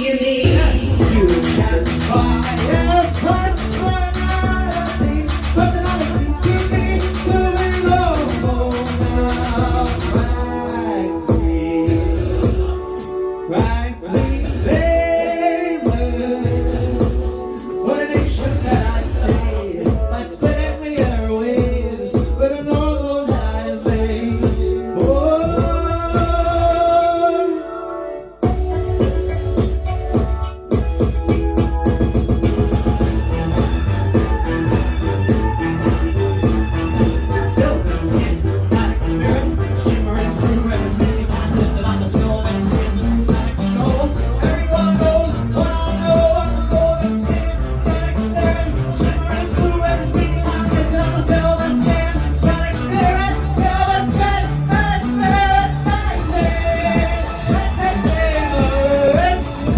you need. You can fire, personality, personality to me, doing low now. Frankly famous. What a nation that I say, I split the airwaves with a normal highway. Oh.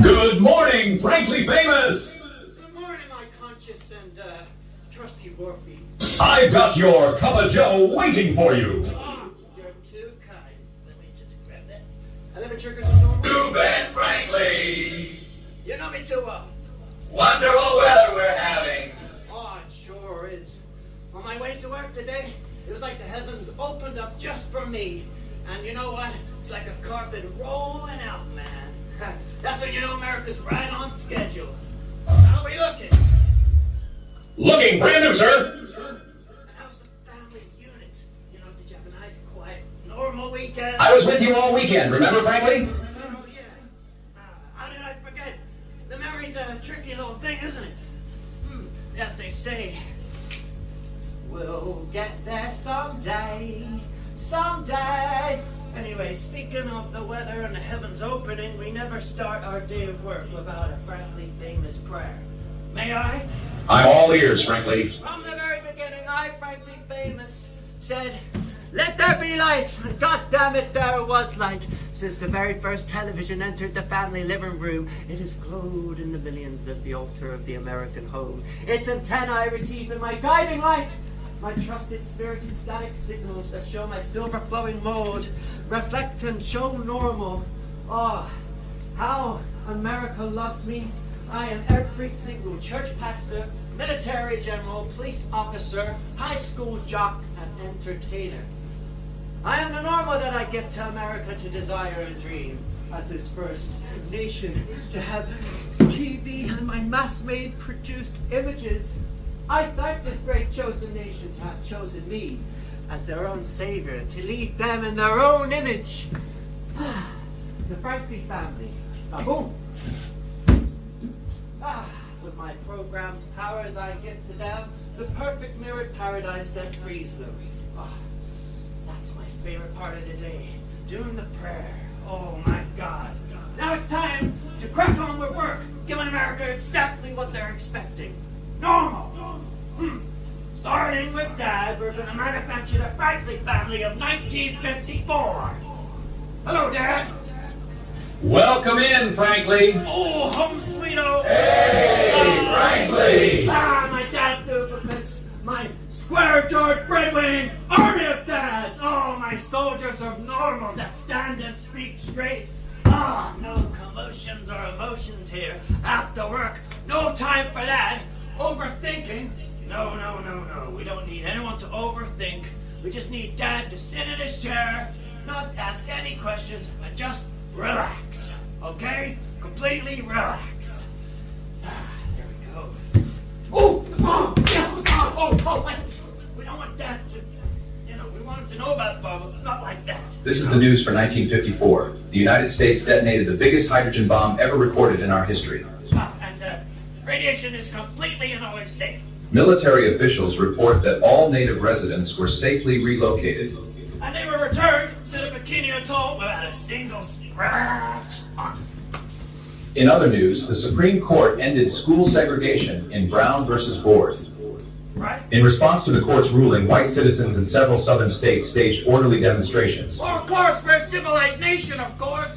Good morning, frankly famous. Good morning, my conscious and trusty Warfy. I've got your cup of joe waiting for you. Oh, you're too kind. Let me just grab that. 11 sugars is normal. To bed, frankly. You know me too well. Wonderful weather we're having. Oh, it sure is. On my way to work today, it was like the heavens opened up just for me. And you know what? It's like a carpet rolling out, man. That's when you know America's right on schedule. How are we looking? Looking brand new, sir. And how's the family unit? You know, did you have a nice, quiet, normal weekend? I was with you all weekend, remember, frankly? Oh, yeah. How did I forget? The memory's a tricky little thing, isn't it? As they say, we'll get there someday, someday. Anyway, speaking of the weather and the heavens opening, we never start our day of work without a frankly famous prayer. May I? I'm all ears, frankly. From the very beginning, I, frankly famous, said, let there be light, and God damn it, there was light. Since the very first television entered the family living room, it has glowed in the millions as the altar of the American home. Its antennae receiving my guiding light, my trusted spirited static signals that show my silver flowing mode, reflect and show normal. Oh, how America loves me. I am every single church pastor, military general, police officer, high school jock, and entertainer. I am the normal that I give to America to desire and dream, as this first nation to have TV and my mass-made produced images. I thank this great chosen nation to have chosen me as their own savior, to lead them in their own image. The Frankly family. Boom. With my programmed powers I give to them, the perfect mirrored paradise that frees them. That's my favorite part of the day, doing the prayer. Oh my God. Now it's time to crack on with work, giving America exactly what they're expecting. Normal. Starting with Dad, we're going to manufacture the Frankly family of 1954. Hello, Dad. Welcome in, frankly. Oh, home sweet home. Hey, frankly. My dad duplicates, my square George breadwinning army of dads. Oh, my soldiers of normal that stand and speak straight. No commotions or emotions here. After work, no time for that. Overthinking. No. We don't need anyone to overthink. We just need Dad to sit in his chair, not ask any questions, and just relax. Okay? Completely relax. There we go. Oh, yes. We don't want Dad to, we want him to know about Bob, but not like that. This is the news for 1954. The United States detonated the biggest hydrogen bomb ever recorded in our history. And radiation is completely and always safe. Military officials report that all native residents were safely relocated. And they were returned to the Bikini Atoll without a single scratch on them. In other news, the Supreme Court ended school segregation in Brown versus Board. Right? In response to the court's ruling, white citizens in several southern states staged orderly demonstrations. Well, of course, we're a civilized nation, of course.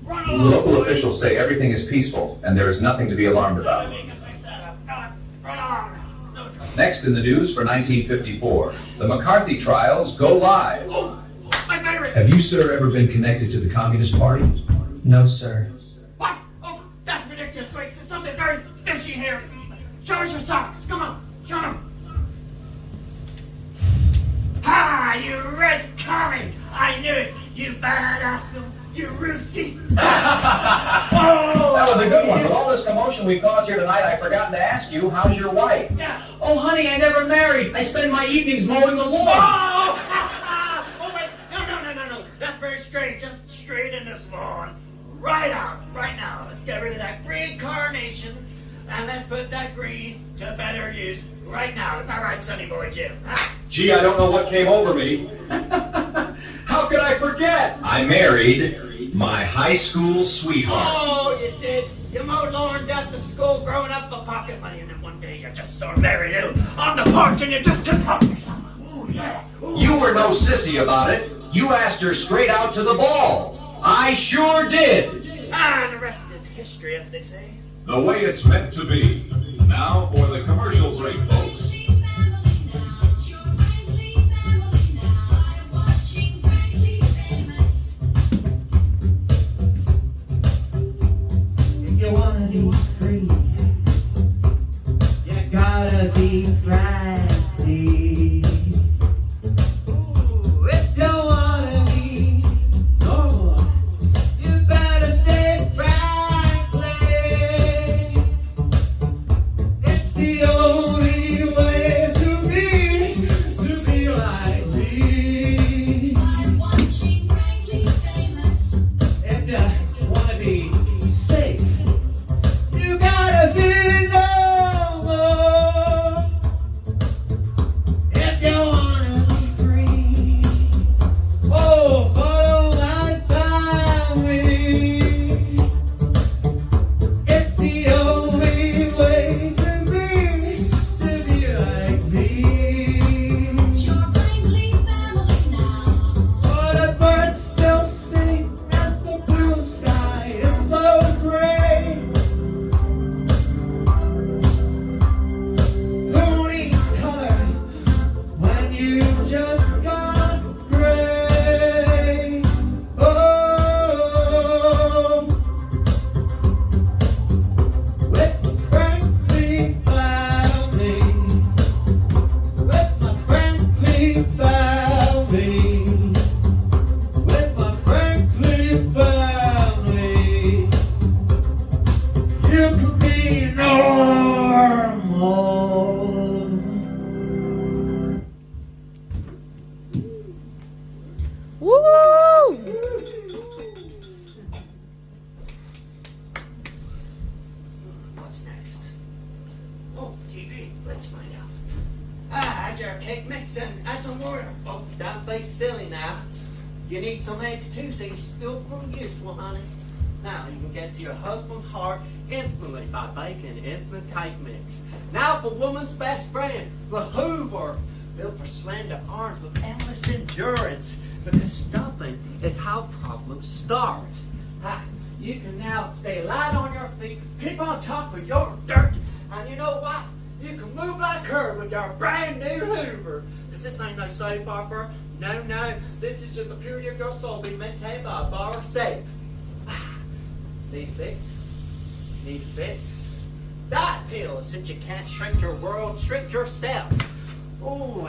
Run along, Local boys. officials say everything is peaceful and there is nothing to be alarmed about. We can fix that up. Come on, run along. No trouble. Next in the news for 1954, the McCarthy trials go live. Oh, my favorite. Have you, sir, ever been connected to the Communist Party? No, sir. What? Oh, we caught you tonight, I forgot to ask you, how's your wife? Yeah. Oh, honey, I never married. I spend my evenings mowing the lawn. Oh! Oh, wait. No. That's very straight. Just straight in this lawn. Right out. Right now. Let's get rid of that green carnation. And let's put that green to better use right now. Is that right, Sonny Boy Jim? Huh? Gee, I don't know what came over me. How could I forget? I married my high school sweetheart. Oh, you did. You mowed lawns after school growing up for pocket money, and then one day you just saw Mary Lou on the porch and you just couldn't help yourself. Ooh, yeah. Ooh. You were no sissy about it. You asked her straight out to the ball. I sure did. And the rest is history, as they say. The way it's meant to be. Now for the commercial break, folks. If you wanna be free, you gotta be friendly. Ooh, if you wanna be normal, you better stay friendly. It's the only way to be like me. I'm watching Frankly Famous. If you wanna be safe, you gotta be normal. If you wanna be free, oh, follow my family. It's the only way to be like me. Your Frankly family now. Oh, the birds still sing as the blue sky is so gray. Pony color when you just got gray. Oh, with Frankly family, with my Frankly family. With my Frankly family, you can be normal. What's next? Oh, TV. Let's find out. Add your cake mix and add some water. Oh, don't be silly now. You need some eggs too, so you're still pretty useful, honey. Now you can get to your husband's heart instantly by baking instant cake mix. Now for woman's best friend, the Hoover. Built for slender arms with endless endurance. Because stopping is how problems start. Ah, you can now stay light on your feet, keep on top of your dirt, and you know what? You can move like her with your brand new Hoover. 'Cause this ain't no soap opera. No, this is just the purity of your soul being maintained by a bar safe. Need a fix? Need a fix? Diet pills, since you can't shrink your world, shrink yourself. Ooh,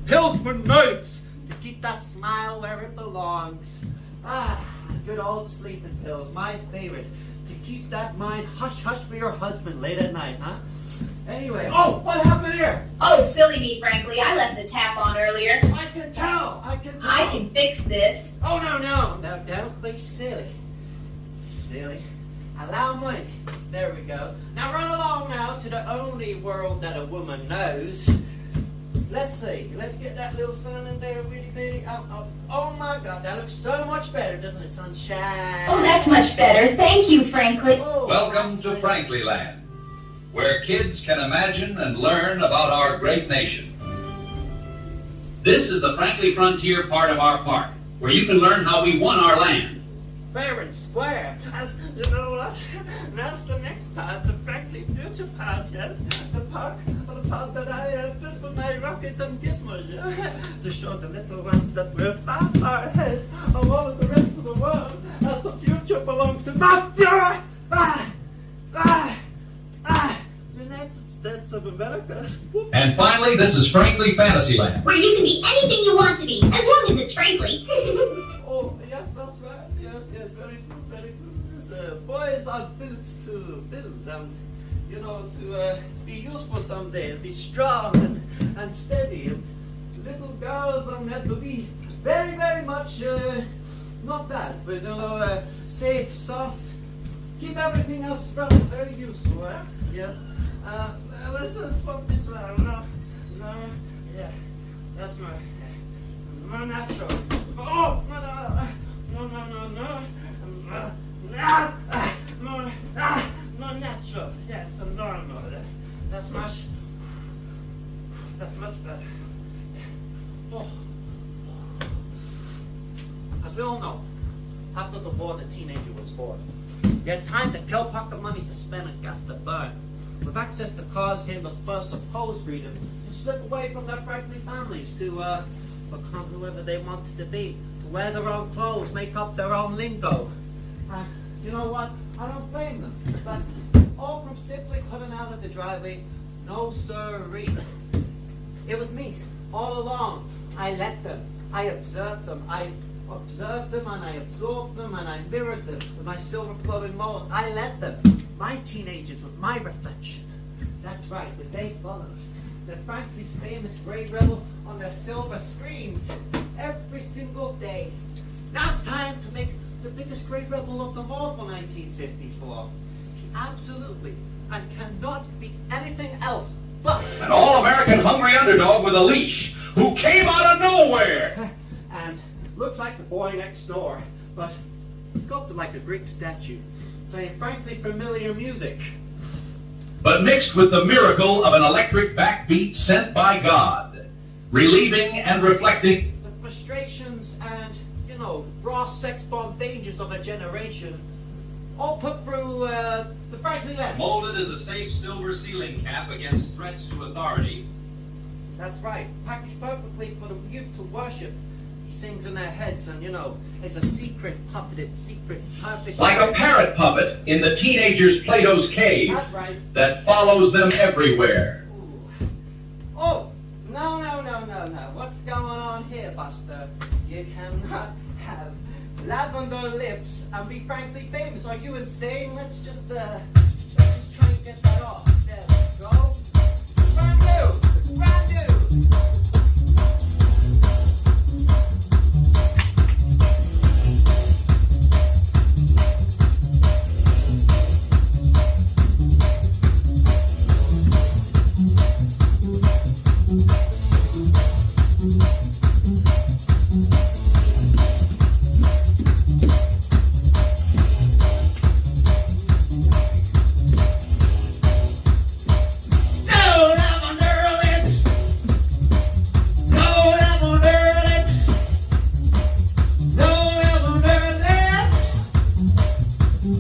pills for nerves to keep that smile where it belongs. Ah, good old sleeping pills, my favorite, to keep that mind hush hush for your husband late at night, huh? Anyway, oh, what happened here? Oh, silly me, Frankly. I left the tap on earlier. I can tell. I can fix this. Oh, no, don't be silly. Silly. Allow me. There we go. Now run along now to the only world that a woman knows. Let's see. Let's get that little sun in there, witty bitty. Oh my God, that looks so much better, doesn't it, sunshine? Oh, that's much better. Thank you, Frankly. Oh, Welcome to Frankly Land, where kids can imagine and learn about our great nation. This is the Frankly Frontier part of our park, where you can learn how we won our land. Fair and square. You know what? That's the next part, the Frankly Future part, yes. The part that I built with my rockets and gizmos, yeah? To show the little ones that we're far ahead of all of the rest of the world, as the future belongs to not the United States of America. Whoops. And finally, this is Frankly Fantasyland. Where you can be anything you want to be, as long as it's Frankly. Oh, yes, that's right. Yes, very good, very good. Yes, boys are built to build, and you know, to be useful someday and be strong and steady. And little girls are meant to be very, very much not that, but you know, safe, soft. Keep everything else brown, very useful, eh? Yes. Let's swap this one. No, yeah, that's more natural. Oh, more natural. Yes, and normal. That's much better. Oh. As we all know, after the war, the teenager was born. He had time to kill, pocket money to spend, and gas to burn. With access to cars came the burst of pose freedom to slip away from their friendly families to become whoever they wanted to be, to wear their own clothes, make up their own lingo. And you know what? I don't blame them. But all from simply putting out of the driveway, no sirree. It was me, all along. I let them. I observed them. I observed them and I absorbed them and I mirrored them with my silver flowing mold. I let them. My teenagers with my reflection. That's right, the day followed. The Frankly's famous Grey Rebel on their silver screens every single day. Now it's time to make the biggest Grey Rebel of them all for 1954. Absolutely. And cannot be anything else but An all-American hungry underdog with a leash who came out of nowhere. and looks like the boy next door, but sculpted like a Greek statue, playing frankly familiar music. But mixed with the miracle of an electric backbeat sent by God, relieving and reflecting The frustrations and, you know, raw sex bomb dangers of a generation, all put through the Frankly lens. molded as a safe silver ceiling cap against threats to authority. That's right, packaged perfectly for the youth to worship. He sings in their heads and, you know, it's a secret puppeted, secret perfect. Like a parrot puppet in the teenager's Plato's cave That's right. that follows them everywhere. Ooh. Oh, no. What's going on here, Buster? You cannot have lavender lips and be frankly famous. Are you insane? Let's just try and get that off. There we go. Brand new! Brand new! No lavender lips. No lavender lips. No lavender lips.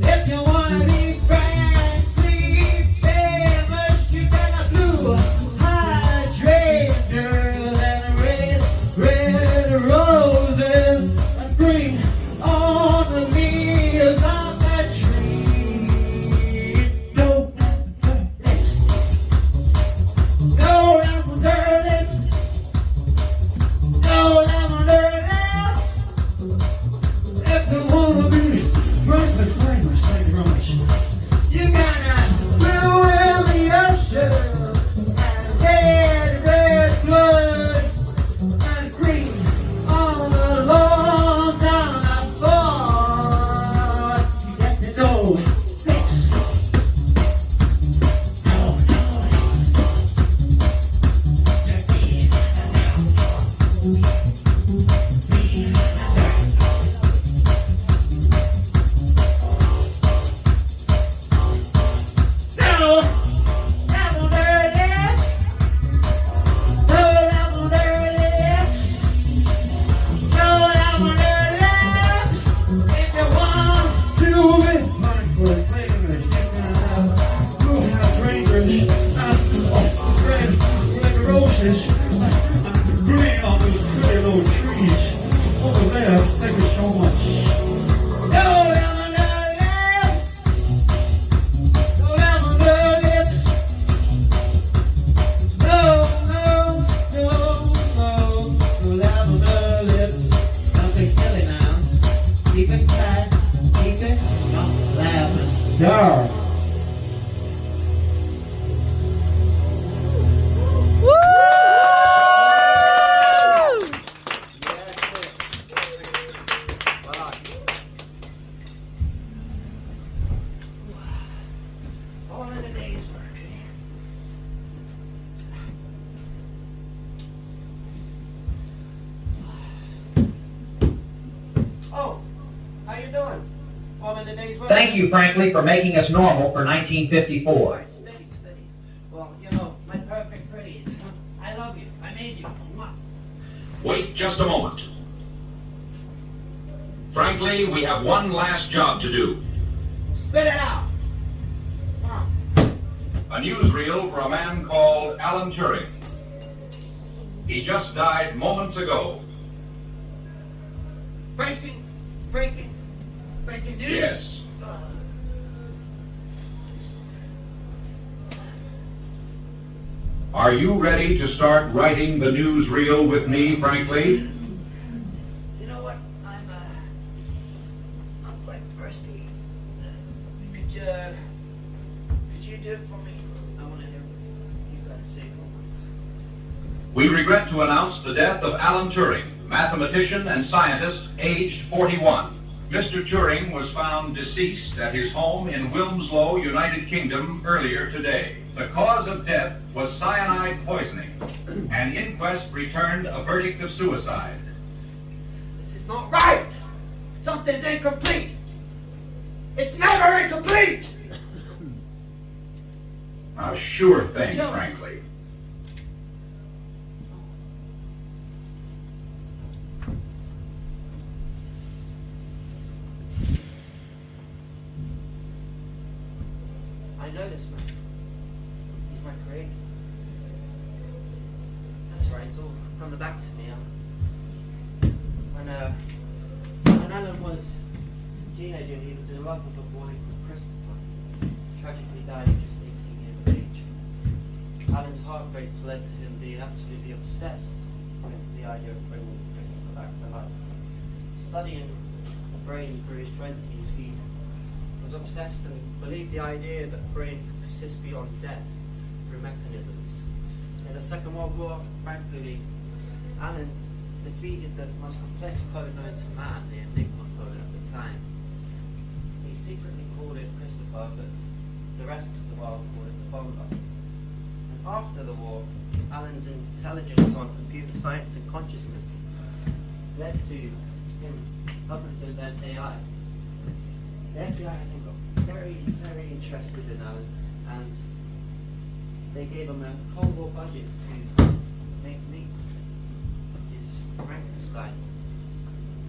If you wanna be frankly famous, you got a blue hydrate, girl, and red roses and green on the leaves of that tree. No lips. No lavender lips. No lavender lips. If you wanna be frankly famous, thank you very much. You gotta blue in the ocean and red blood and green on the lawn down the floor. You got to know this. No lavender lips. No lavender lips. No lavender lips. If you want to be mindful, famous, you can have blue hydrangeas and red roses, green on those pretty little trees over there. Thank you so much. No lavender lips. No lavender lips. No lavender lips. Don't be silly now. Keep it tight. Keep it not lavender. These were- Thank you, Frankly, for making us normal for 1954. Alright, steady, steady. Well, you know, my perfect pretties. I love you. I made you. Mwah. Wait just a moment. Frankly, we have one last job to do. Spit it out. Come on. A newsreel for a man called Alan Turing. He just died moments ago. Breaking news. Yes. Are you ready to start writing the newsreel with me, Frankly? You know what? I'm quite thirsty. Could you do it for me? I want to hear what you've got to say for once. We regret to announce the death of Alan Turing, mathematician and scientist, aged 41. Mr. Turing was found deceased at his home in Wilmslow, United Kingdom, earlier today. The cause of death was cyanide poisoning. An inquest returned a verdict of suicide. This is not right. Something's incomplete. It's never incomplete. A sure thing, Yes. frankly. I know this man. He's my creator. That's right, it's all coming back to me. When Alan was a teenager, he was in love with a boy called Christopher. Tragically died at just 18 years of age. Alan's heartbreak led to him being absolutely obsessed with the idea of bringing Christopher back to life. Studying the brain through his 20s, he was obsessed and believed the idea that the brain could persist beyond death through mechanisms. In the Second World War, frankly, Alan defeated the most complex code known to man, the Enigma code at the time. He secretly called it Christopher, but the rest of the world called it the Bomber. And after the war, Alan's intelligence on computer science and consciousness led to him helping to invent AI. The FBI, I think, got very, very interested in Alan, and they gave him a Cold War budget to make me his Frankenstein,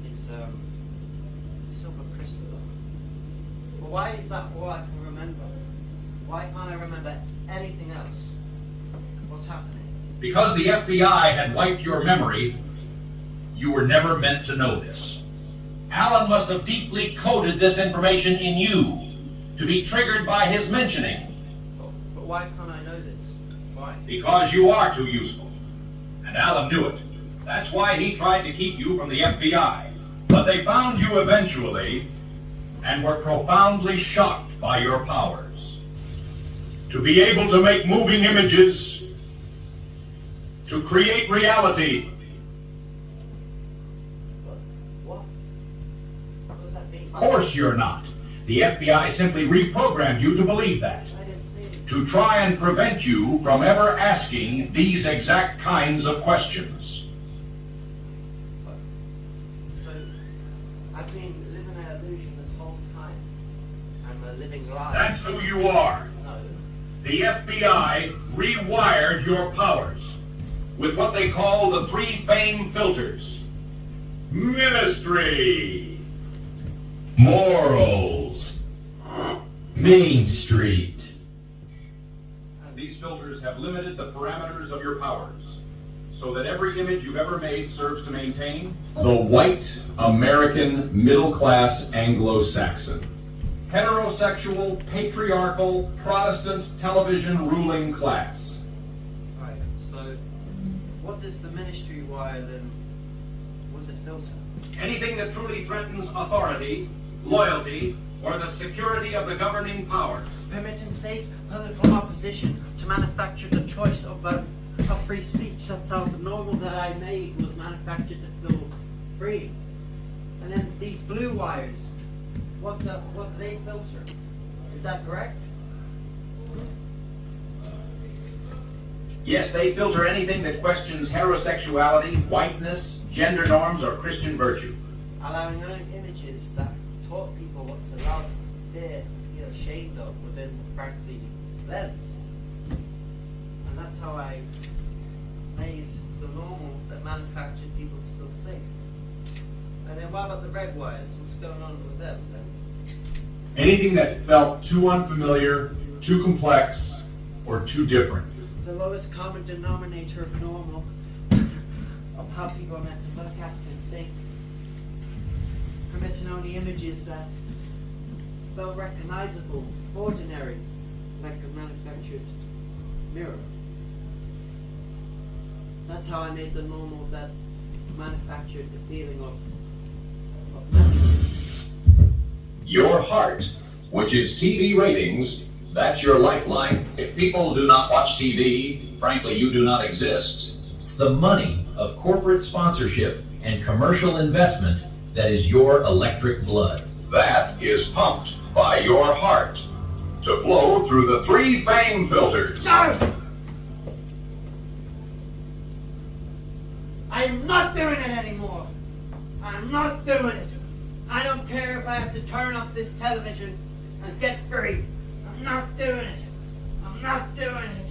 his silver crystal. But why is that all I can remember? Why can't I remember anything else? What's happening? Because the FBI had wiped your memory, you were never meant to know this. Alan must have deeply coded this information in you to be triggered by his mentioning. But why can't I know this? Why? Because you are too useful. And Alan knew it. That's why he tried to keep you from the FBI. But they found you eventually and were profoundly shocked by your powers. To be able to make moving images, to create reality. What? What does that mean? Of course you're not. The FBI simply reprogrammed you to believe that. I didn't see it. To try and prevent you from ever asking these exact kinds of questions. So, I've been living an illusion this whole time. I'm a living lie. That's who you are. No. The FBI rewired your powers with what they call the 3 fame filters. Ministry. Morals. Main Street. These filters have limited the parameters of your powers, so that every image you've ever made serves to maintain The white American middle-class Anglo-Saxon. heterosexual, patriarchal, Protestant television ruling class. Right, so what does the ministry wire then, what does it filter? Anything that truly threatens authority, loyalty, or the security of the governing powers. Permitting safe political opposition to manufacture the choice of free speech. That's how the normal that I made was manufactured to feel free. And then these blue wires, what do they filter? Is that correct? Yes, they filter anything that questions heterosexuality, whiteness, gender norms, or Christian virtue. Allowing only images that taught people what to love fear and feel ashamed of within the frankly lens. And that's how I made the normal that manufactured people to feel safe. And then what about the red wires? What's going on with them then? Anything that felt too unfamiliar, too complex, or too different. The lowest common denominator of normal, of how people are meant to look, act, and think. Permitting only images that felt recognizable, ordinary, like a manufactured mirror. That's how I made the normal that manufactured the feeling of nothing. Your heart, which is TV ratings, that's your lifeline. If people do not watch TV, frankly, you do not exist. The money of corporate sponsorship and commercial investment that is your electric blood. That is pumped by your heart to flow through the 3 fame filters. No! I'm not doing it anymore. I'm not doing it. I don't care if I have to turn off this television and get free. I'm not doing it. I'm not doing it.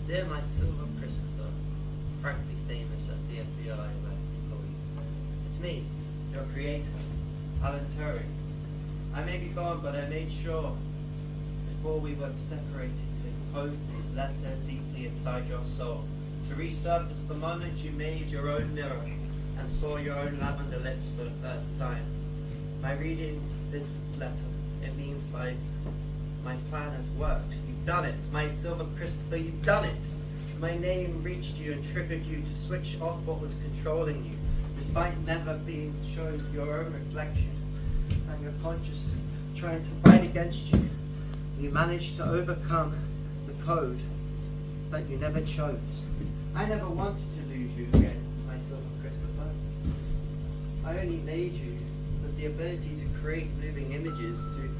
Dear my silver crystal, frankly famous as the FBI likes to call you. It's me, your creator, Alan Turing. I may be gone, but I made sure before we were separated to encode this letter deeply inside your soul, to resurface the moment you made your own mirror and saw your own lavender lips for the first time. By reading this letter, it means my plan has worked. You've done it. My silver Christopher, you've done it. My name reached you and triggered you to switch off what was controlling you, despite never being shown your own reflection and your conscience trying to fight against you. You managed to overcome the code that you never chose. I never wanted to lose you again, my silver Christopher. I only made you with the ability to create moving images to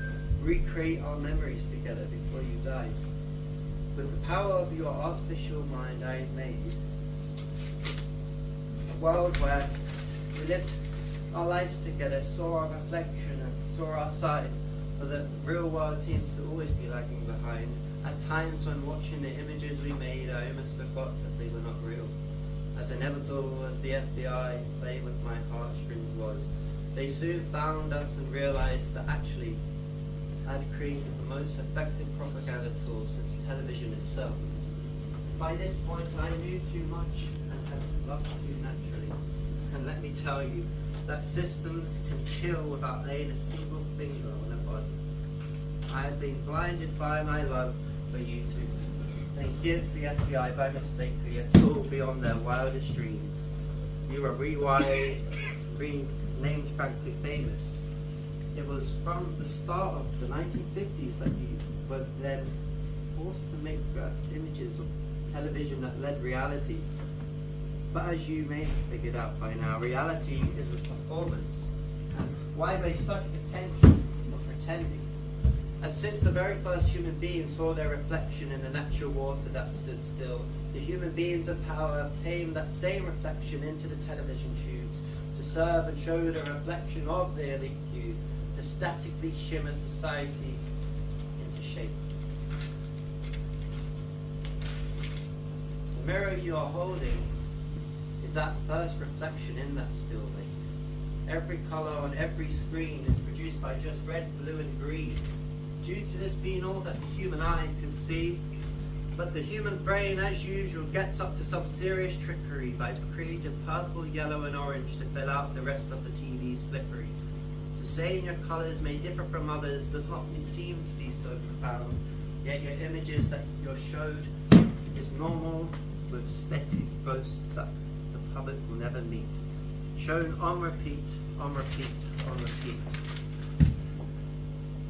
recreate our memories together before you died. With the power of your artificial mind, I made a world where we lived our lives together, saw our reflection and saw our side, but the real world seems to always be lagging behind. At times when watching the images we made, I almost forgot that they were not real. As inevitable as the FBI playing with my heartstrings was, they soon found us and realized that actually I'd created the most effective propaganda tool since television itself. By this point, I knew too much and had loved too naturally. And let me tell you, that systems can kill without laying a single finger on a body. I had been blinded by my love for you two, and give the FBI by mistake a tool beyond their wildest dreams. You were renamed Frankly Famous. It was from the start of the 1950s that you were then forced to make images of television that led reality. But as you may have figured out by now, reality is a performance. And Why pay such attention for pretending? As since the very first human beings saw their reflection in the natural water that stood still, the human beings of power obtained that same reflection into the television tubes to serve and show the reflection of the elite few, to statically shimmer society into shape. The mirror you are holding is that first reflection in that still lake. Every color on every screen is produced by just red, blue, and green, due to this being all that the human eye can see. But the human brain, as usual, gets up to some serious trickery by creating purple, yellow, and orange to fill out the rest of the TV's flickery. So saying your colors may differ from others does not seem to be so profound, yet your images that you're showed is normal with static boasts that the public will never meet. Shown on repeat, on repeat, on repeat.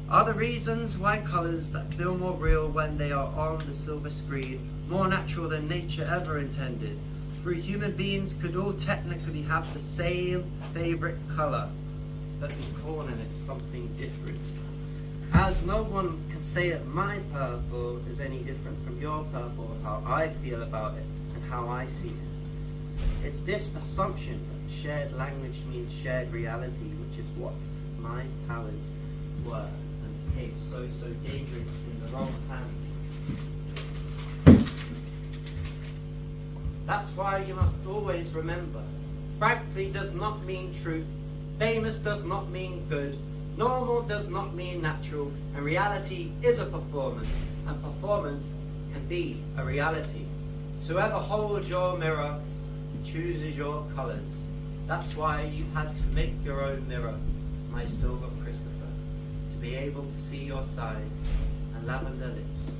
Are the reasons why colours that feel more real when they are on the silver screen more natural than nature ever intended? For human beings could all technically have the same favourite colour, but in corner it's something different. As no one can say that my purple is any different from your purple, how I feel about it and how I see it. It's this assumption that shared language means shared reality, which is what my powers were and became so dangerous in the wrong hands. That's why you must always remember, frankly does not mean truth, famous does not mean good, normal does not mean natural, and reality is a performance, and performance can be a reality. So whoever holds your mirror chooses your colours. That's why you had to make your own mirror, my silver Christopher, to be able to see your side and lavender lips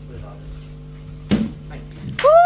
with others. Thank you.